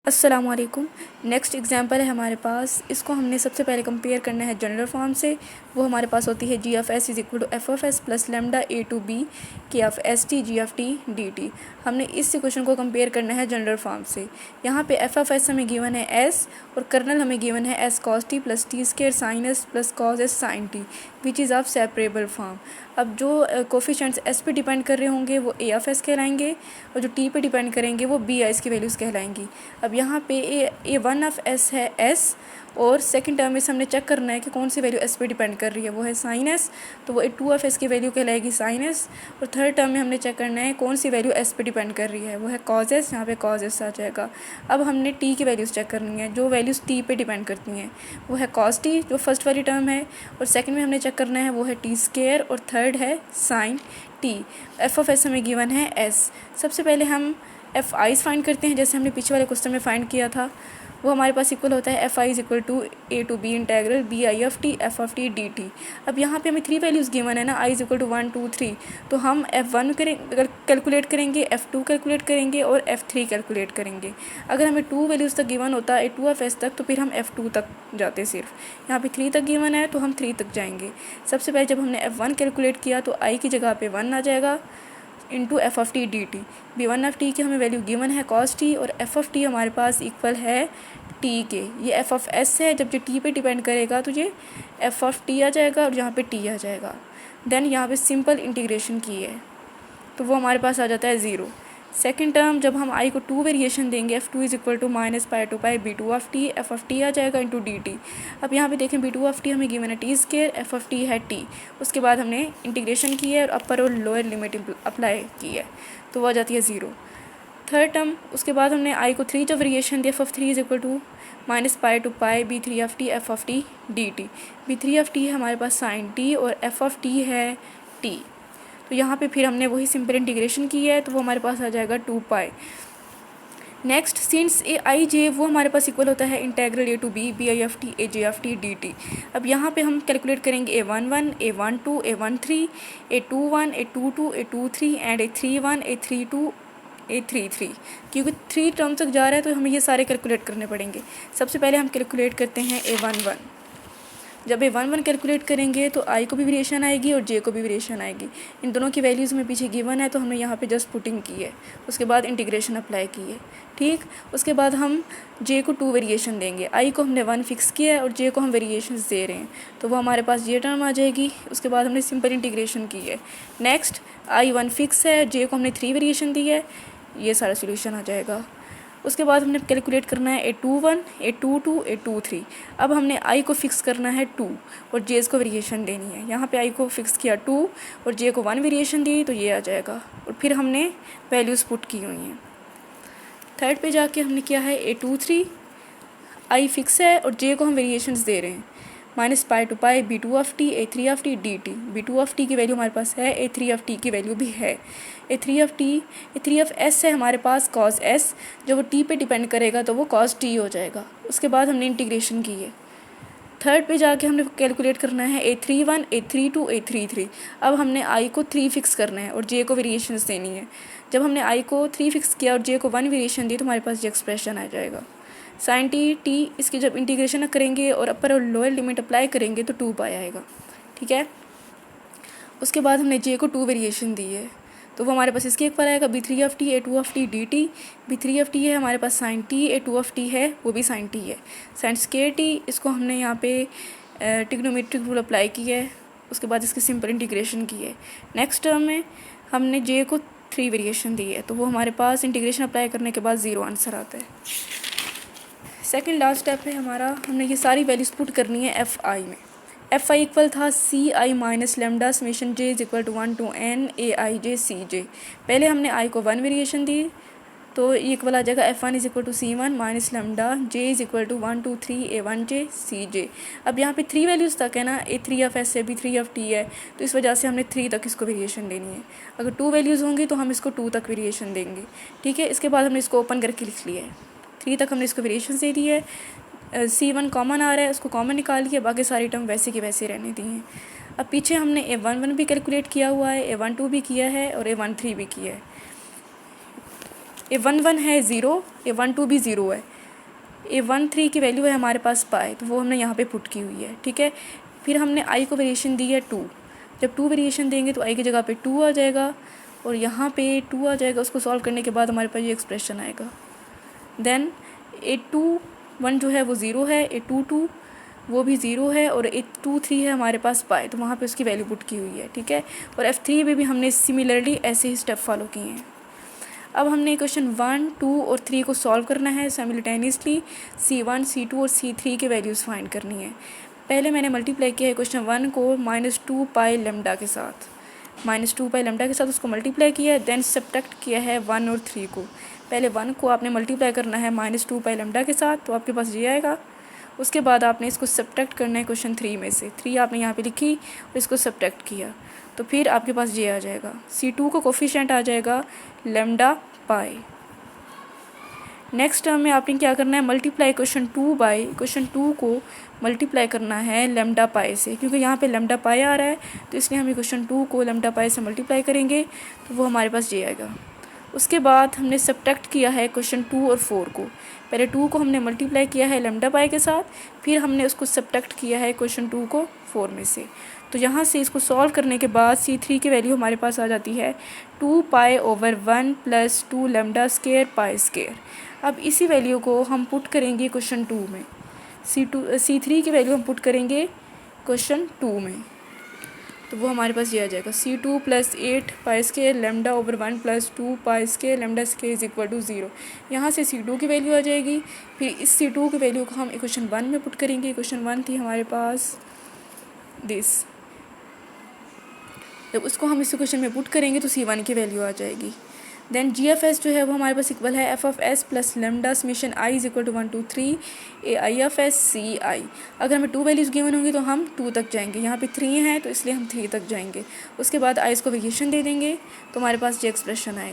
अस्सलामुअलैकुम। Next example है हमारे पास। इसको हमने सबसे पहले कंपेयर करना है जनरल फॉर्म से। वो हमारे पास होती है G of S is equal to F of S plus lambda A to B K of S T G of T D T. हमने इस इक्वेशन को कंपेयर करना है जनरल फॉर्म से। यहाँ पे एफ ऑफ एस हमें गिवन है एस और कर्नल हमें गिवन है S cos T plus T square sine S plus cos S sine T which is of separable form. अब जो कोफिशेंट्स एस पे डिपेंड कर रहे होंगे वो ए ऑफ एस कहलाएंगे और जो टी पे डिपेंड करेंगे वो बी एस की वैल्यूज़ कहलाएंगी। अब यहाँ पे ए वन ऑफ एस है एस और सेकंड टर्म में हमने चेक करना है कि कौन सी वैल्यू एस पे डिपेंड कर रही है, वो है साइन एस, तो वो ए टू ऑफ एस की वैल्यू कहलाएगी साइन एस। और थर्ड टर्म में हमने चेक करना है कौन सी वैल्यू एस पे डिपेंड कर रही है, वो है कॉज एस, यहाँ पे कॉज एस आ जाएगा। अब हमने टी की वैल्यूज़ चेक करनी है, जो वैल्यूज़ टी पे डिपेंड करती हैं वो है कॉस टी जो फर्स्ट वाली टर्म है, और सेकेंड में हमने चेक करना है वो है टी स्केयर, और थर्ड है sine T. F of S हमें गिवन है एस। सबसे पहले हम एफ आईज फाइंड करते हैं, जैसे हमने पीछे वाले क्वेश्चन में फाइंड किया था। वो हमारे पास इक्वल होता है F I is equal to A to B integral B I F of T D T. अब यहाँ पे हमें थ्री वैल्यूज़ गिवन है ना, आई इज इक्वल टू 1 2 3, तो हम एफ वन कैलकुलेट करेंगे, एफ टू कैलकुलेट करेंगे और एफ थ्री कैलकुलेट करेंगे। अगर हमें टू वैल्यूज़ तक गिवन होता है ए टू ऑफ एस तक, तो फिर हम एफ टू तक जाते सिर्फ। यहाँ पे थ्री तक गिवन है तो हम थ्री तक जाएंगे। सबसे पहले जब हमने एफ वन कैलकुलेट किया तो आई की जगह पे 1 आ जाएगा into F of T D T. B one of T की हमें वैल्यू गिवन है कॉस टी और एफ ऑफ टी हमारे पास इक्वल है टी के। ये एफ ऑफ एस है, जब जो टी पे डिपेंड करेगा तो ये एफ ऑफ टी आ जाएगा और यहाँ पे टी आ जाएगा। देन यहाँ पे सिंपल इंटीग्रेशन की है तो वो हमारे पास आ जाता है 0। सेकेंड टर्म जब हम आई को टू वेरिएशन देंगे, F two is equal to minus pi to pi B two of T, F of T आ जाएगा इंटू डी टी। अब यहाँ पे देखें बी टू ऑफ टी हमें गिवन है T square, F of T है टी। उसके बाद हमने इंटीग्रेशन की है और अपर और लोअर लिमिट अप्लाई की है तो वो आ जाती है 0। थर्ड टर्म उसके बाद हमने आई को थ्री जब वेरिएशन दिया, F of three is equal to minus pi to pi B three of T F of T D T. B three of T है हमारे पास साइन टी और एफ ऑफ टी है टी। तो यहाँ पे फिर हमने वही सिंपल इंटीग्रेशन की है तो वो हमारे पास आ जाएगा 2 पाई। नेक्स्ट सिंस ए आई जे वो हमारे पास इक्वल होता है integral A to B B I F T A J F T D T. अब यहाँ पे हम कैलकुलेट करेंगे A one one A one two A one three A two one A two two A two three and A three one A three two A three three, क्योंकि three term तक जा रहा है तो हमें ये सारे कैलकुलेट करने पड़ेंगे। सबसे पहले हम कैलकुलेट करते हैं ए वन वन। जब ए वन वन कैलकुलेट करेंगे तो आई को भी वेरिएशन आएगी और जे को भी वेरिएशन आएगी। इन दोनों की वैल्यूज़ में पीछे गिवन है तो हमने यहाँ पे जस्ट पुटिंग की है, उसके बाद इंटीग्रेशन अप्लाई की है। ठीक, उसके बाद हम जे को टू वेरिएशन देंगे, आई को हमने 1 फिक्स किया है और जे को हम वेरिएशन दे रहे हैं तो वो हमारे पास ये टर्म आ जाएगी। उसके बाद हमने सिंपल इंटीग्रेशन की है। नेक्स्ट आई 1 फिक्स है, जे को हमने 3 वेरिएशन दी है, ये सारा सोल्यूशन आ जाएगा। उसके बाद हमने कैलकुलेट करना है A two one A two two A two three. अब हमने आई को फिक्स करना है 2 और जे को वेरिएशन देनी है। यहाँ पे आई को फिक्स किया 2 और जे को 1 वेरिएशन दी तो ये आ जाएगा और फिर हमने वैल्यूज़ पुट की हुई हैं। थर्ड पे जाके हमने किया है A two three, I fix है और जे को हम वेरिएशंस दे रहे हैं minus pi to pi B two of T A three of T D T. B two of T की वैल्यू हमारे पास है, ए थ्री ऑफ टी की वैल्यू भी है। ए थ्री ऑफ एस है हमारे पास कॉस एस, जब वो टी पे डिपेंड करेगा तो वो कॉस टी हो जाएगा। उसके बाद हमने इंटीग्रेशन की है। थर्ड पे जाके हमने कैलकुलेट करना है A three one A three two A three three. अब हमने आई को 3 फिक्स करना है और जे को वेरिएशंस देनी है। जब हमने आई को 3 फिक्स किया और जे को 1 वेरिएशन दी तो हमारे पास ये एक्सप्रेशन आ जाएगा साइन टी टी। इसकी जब इंटीग्रेशन करेंगे और अपर और लोअर लिमिट अप्लाई करेंगे तो 2 पाई आएगा। ठीक है, उसके बाद हमने जे को 2 वेरिएशन दी है तो वो हमारे पास इसके एक पर आएगा B three of T A two of T D T. B three of T है हमारे पास sine T, A two of T है वो भी साइन टी है, साइन स्केयर टी। इसको हमने यहाँ पे ट्रिग्नोमेट्रिक रूल अप्लाई की है। उसके बाद इसकी सिंपल इंटीग्रेशन की है। नेक्स्ट टर्म में हमने जे को 3 वेरिएशन दी है तो वो हमारे पास इंटीग्रेशन अप्लाई करने के बाद 0 आंसर आता है। सेकेंड लास्ट स्टेप है हमारा, हमने ये सारी वैल्यूज पुट करनी है एफ आई में। एफ आई इक्वल था C I minus lambda summation J is equal to 1 to n A I J C J. पहले हमने आई को 1 वेरिएशन दी तो ये इक्वल आ जाएगा F one is equal to C one minus lambda J is equal to 1 2 3 A one J C J. अब यहाँ पे 3 वैल्यूज़ तक है ना, ए थ्री ऑफ एस है बी थ्री ऑफ टी है तो इस वजह से हमने 3 तक इसको वेरिएशन देनी है। अगर 2 वैल्यूज़ होंगी तो हम इसको 2 तक वेरिएशन देंगे। ठीक है, इसके बाद हमने इसको ओपन करके लिख लिया है। 3 तक हमने इसको वेरिएशन दे दी है। सी वन कॉमन आ रहा है, उसको कॉमन निकाल के बाकी सारी टर्म वैसे की वैसे रहने दी हैं। अब पीछे हमने ए वन वन भी कैलकुलेट किया हुआ है, ए वन टू भी किया है और ए वन थ्री भी किया है। ए वन वन है 0, ए वन टू भी 0 है। A13 की वैल्यू है हमारे पास पाई, तो वो हमने यहाँ पे पुट की हुई है, ठीक है। फिर हमने आई को वेरिएशन दी है 2, जब 2 वेरिएशन देंगे तो आई की जगह पे 2 आ जाएगा और यहाँ पे 2 आ जाएगा। उसको सॉल्व करने के बाद हमारे पास ये एक्सप्रेशन आएगा। देन A21 जो है वो 0 है, A22 वो भी 0 है और A23 है हमारे पास पाई, तो वहाँ पे उसकी वैल्यू पुट की हुई है, ठीक है। और F3 में भी हमने सिमिलरली ऐसे ही स्टेप फॉलो किए हैं। अब हमने क्वेश्चन 1, 2 और 3 को सॉल्व करना है साइमल्टेनियसली। C1, C2 और C3 के वैल्यूज़ फाइंड करनी है। पहले मैंने मल्टीप्लाई किया है क्वेश्चन 1 को -2 पाई लेमडा के साथ, -2 पाई लेमडा के साथ उसको मल्टीप्लाई किया है। देन सब्ट्रैक्ट किया है 1 और 3 को। पहले 1 को आपने मल्टीप्लाई करना है -2 पाई लेमडा के साथ, तो आपके पास ये आएगा। उसके बाद आपने इसको सब्ट्रैक्ट करना है क्वेश्चन 3 में से, 3 आपने यहाँ पे लिखी और इसको सब्ट्रैक्ट किया, तो फिर आपके पास ये आ जाएगा। C2 का कोफिशिएंट आ जाएगा लेमडा पाई। नेक्स्ट टर्म में आपने क्या करना है, मल्टीप्लाई क्वेश्चन 2 बाई क्वेश्चन 2 को मल्टीप्लाई करना है लेमडा पाई से, क्योंकि यहाँ पे लेमडा पाई आ रहा है, तो इसलिए हम क्वेश्चन 2 को लेमडा पाई से मल्टीप्लाई करेंगे, तो वो हमारे पास ये आएगा। उसके बाद हमने सब्ट्रैक्ट किया है क्वेश्चन 2 और 4 को। पहले 2 को हमने मल्टीप्लाई किया है लेमडा पाई के साथ, फिर हमने उसको सब्ट्रैक्ट किया है क्वेश्चन 2 को 4 में से। तो यहाँ से इसको सॉल्व करने के बाद C3 की वैल्यू हमारे पास आ जाती है 2 pi over 1 + 2 lambda square pi square. अब इसी वैल्यू को हम पुट करेंगे क्वेश्चन 2 में। C3 की वैल्यू हम पुट करेंगे क्वेश्चन 2 में, तो वो हमारे पास ये आ जाएगा C2 + 8 pi square lambda over 1 + 2 pi square lambda square = 0। यहाँ से C2 की वैल्यू आ जाएगी। फिर इस C2 की वैल्यू को हम इक्वेशन 1 में पुट करेंगे। इक्वेशन 1 थी हमारे पास दिस, जब उसको हम इस इक्वेशन में पुट करेंगे तो C1 की वैल्यू आ जाएगी। देन GFS जो है वो हमारे पास इक्वल है FS + lambda summation I = 1 to 3 AIFS CI। अगर हमें 2 वैल्यूज़ गिवन होंगी तो हम 2 तक जाएंगे, यहाँ पे 3 है तो इसलिए हम 3 तक जाएंगे। उसके बाद I को वेरिएशन दे देंगे तो हमारे पास ये एक्सप्रेशन आएगा।